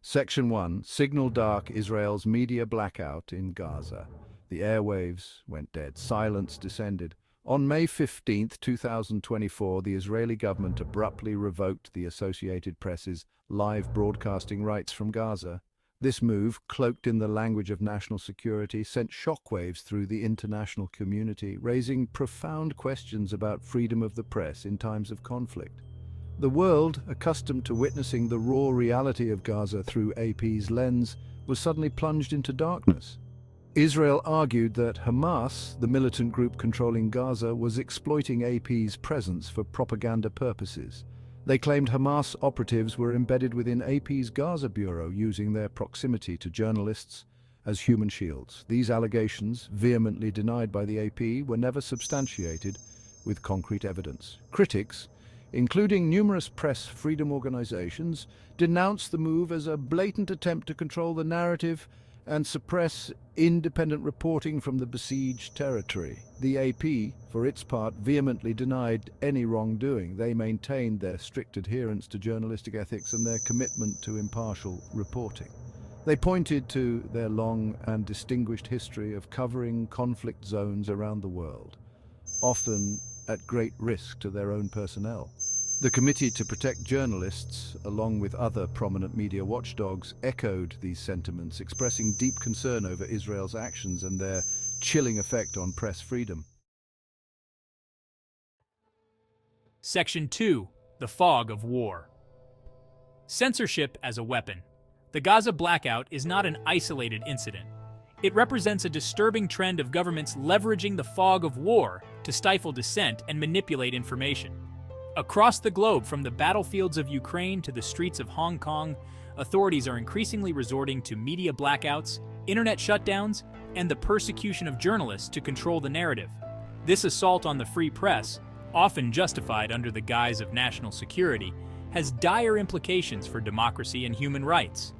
Section 1. Signal dark Israel's media blackout in Gaza. The airwaves went dead. Silence descended. On May 15, 2024, the Israeli government abruptly revoked the Associated Press's live broadcasting rights from Gaza. This move, cloaked in the language of national security, sent shockwaves through the international community, raising profound questions about freedom of the press in times of conflict. The world, accustomed to witnessing the raw reality of Gaza through AP's lens, was suddenly plunged into darkness. Israel argued that Hamas, the militant group controlling Gaza, was exploiting AP's presence for propaganda purposes. They claimed Hamas operatives were embedded within AP's Gaza bureau, using their proximity to journalists as human shields. These allegations, vehemently denied by the AP, were never substantiated with concrete evidence. Critics, including numerous press freedom organizations, denounced the move as a blatant attempt to control the narrative and suppress independent reporting from the besieged territory. The AP, for its part, vehemently denied any wrongdoing. They maintained their strict adherence to journalistic ethics and their commitment to impartial reporting. They pointed to their long and distinguished history of covering conflict zones around the world, often at great risk to their own personnel. The Committee to Protect Journalists, along with other prominent media watchdogs, echoed these sentiments, expressing deep concern over Israel's actions and their chilling effect on press freedom. Section 2. The Fog of War. Censorship as a weapon. The Gaza blackout is not an isolated incident. It represents a disturbing trend of governments leveraging the fog of war to stifle dissent and manipulate information. Across the globe, from the battlefields of Ukraine to the streets of Hong Kong, authorities are increasingly resorting to media blackouts, internet shutdowns, and the persecution of journalists to control the narrative. This assault on the free press, often justified under the guise of national security, has dire implications for democracy and human rights.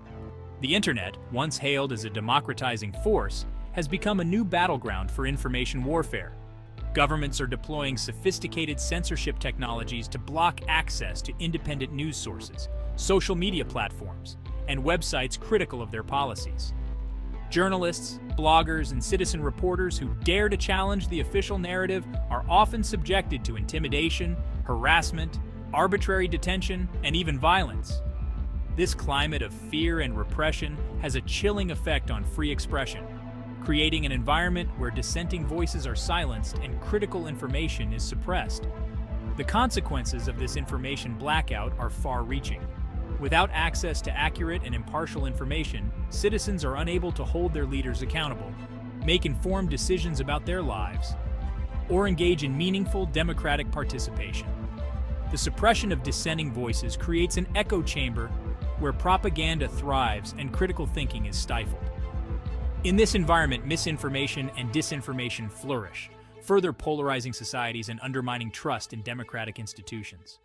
The internet, once hailed as a democratizing force, has become a new battleground for information warfare. Governments are deploying sophisticated censorship technologies to block access to independent news sources, social media platforms, and websites critical of their policies. Journalists, bloggers, and citizen reporters who dare to challenge the official narrative are often subjected to intimidation, harassment, arbitrary detention, and even violence. This climate of fear and repression has a chilling effect on free expression, creating an environment where dissenting voices are silenced and critical information is suppressed. The consequences of this information blackout are far-reaching. Without access to accurate and impartial information, citizens are unable to hold their leaders accountable, make informed decisions about their lives, or engage in meaningful democratic participation. The suppression of dissenting voices creates an echo chamber where propaganda thrives and critical thinking is stifled. In this environment, misinformation and disinformation flourish, further polarizing societies and undermining trust in democratic institutions.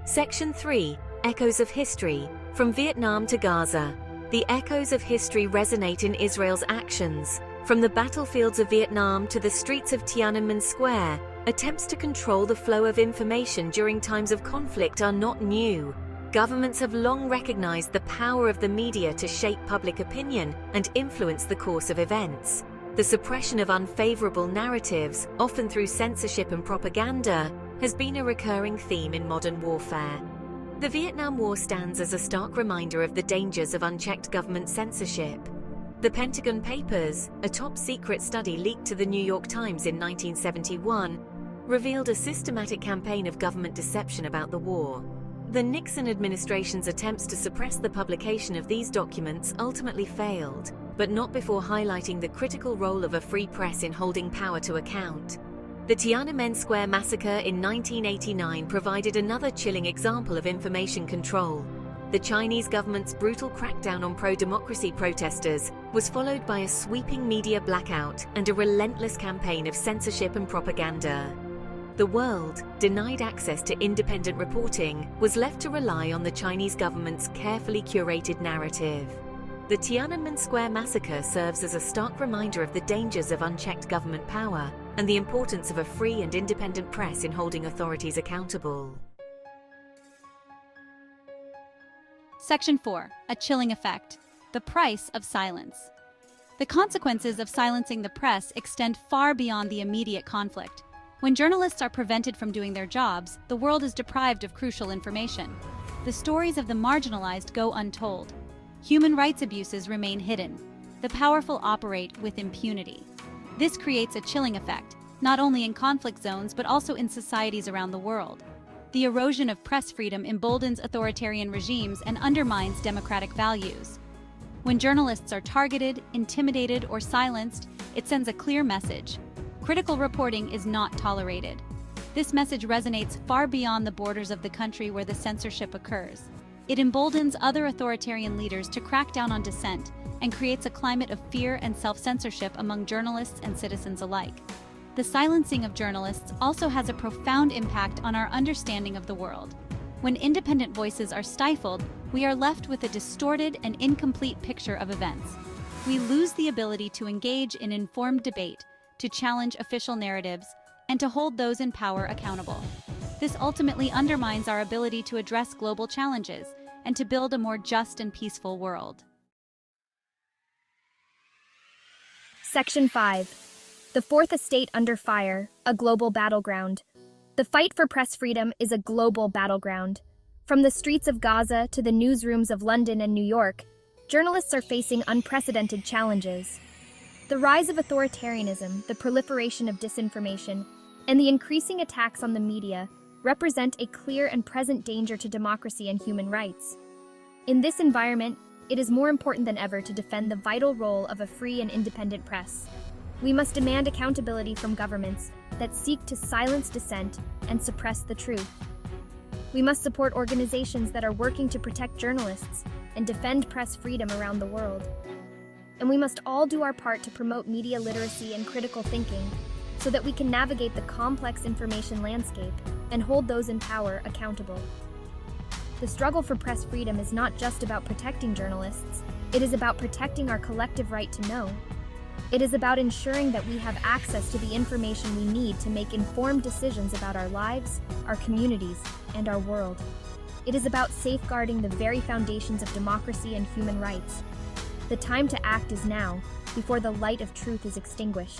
Section 3. Echoes of History. From Vietnam to Gaza. The echoes of history resonate in Israel's actions. From the battlefields of Vietnam to the streets of Tiananmen Square, attempts to control the flow of information during times of conflict are not new. Governments have long recognized the power of the media to shape public opinion and influence the course of events. The suppression of unfavorable narratives, often through censorship and propaganda, has been a recurring theme in modern warfare. The Vietnam War stands as a stark reminder of the dangers of unchecked government censorship. The Pentagon Papers, a top-secret study leaked to the New York Times in 1971, revealed a systematic campaign of government deception about the war. The Nixon administration's attempts to suppress the publication of these documents ultimately failed, but not before highlighting the critical role of a free press in holding power to account. The Tiananmen Square massacre in 1989 provided another chilling example of information control. The Chinese government's brutal crackdown on pro-democracy protesters was followed by a sweeping media blackout and a relentless campaign of censorship and propaganda. The world, denied access to independent reporting, was left to rely on the Chinese government's carefully curated narrative. The Tiananmen Square massacre serves as a stark reminder of the dangers of unchecked government power and the importance of a free and independent press in holding authorities accountable. Section 4. A chilling effect. The price of silence. The consequences of silencing the press extend far beyond the immediate conflict. When journalists are prevented from doing their jobs, the world is deprived of crucial information. The stories of the marginalized go untold. Human rights abuses remain hidden. The powerful operate with impunity. This creates a chilling effect, not only in conflict zones but also in societies around the world. The erosion of press freedom emboldens authoritarian regimes and undermines democratic values. When journalists are targeted, intimidated, or silenced, it sends a clear message. Critical reporting is not tolerated. This message resonates far beyond the borders of the country where the censorship occurs. It emboldens other authoritarian leaders to crack down on dissent and creates a climate of fear and self-censorship among journalists and citizens alike. The silencing of journalists also has a profound impact on our understanding of the world. When independent voices are stifled, we are left with a distorted and incomplete picture of events. We lose the ability to engage in informed debate, to challenge official narratives, and to hold those in power accountable. This ultimately undermines our ability to address global challenges and to build a more just and peaceful world. Section 5. The Fourth Estate Under Fire, a Global Battleground. The fight for press freedom is a global battleground. From the streets of Gaza to the newsrooms of London and New York, journalists are facing unprecedented challenges. The rise of authoritarianism, the proliferation of disinformation, and the increasing attacks on the media represent a clear and present danger to democracy and human rights. In this environment, it is more important than ever to defend the vital role of a free and independent press. We must demand accountability from governments that seek to silence dissent and suppress the truth. We must support organizations that are working to protect journalists and defend press freedom around the world. And we must all do our part to promote media literacy and critical thinking so that we can navigate the complex information landscape and hold those in power accountable. The struggle for press freedom is not just about protecting journalists, it is about protecting our collective right to know. It is about ensuring that we have access to the information we need to make informed decisions about our lives, our communities, and our world. It is about safeguarding the very foundations of democracy and human rights. The time to act is now, before the light of truth is extinguished.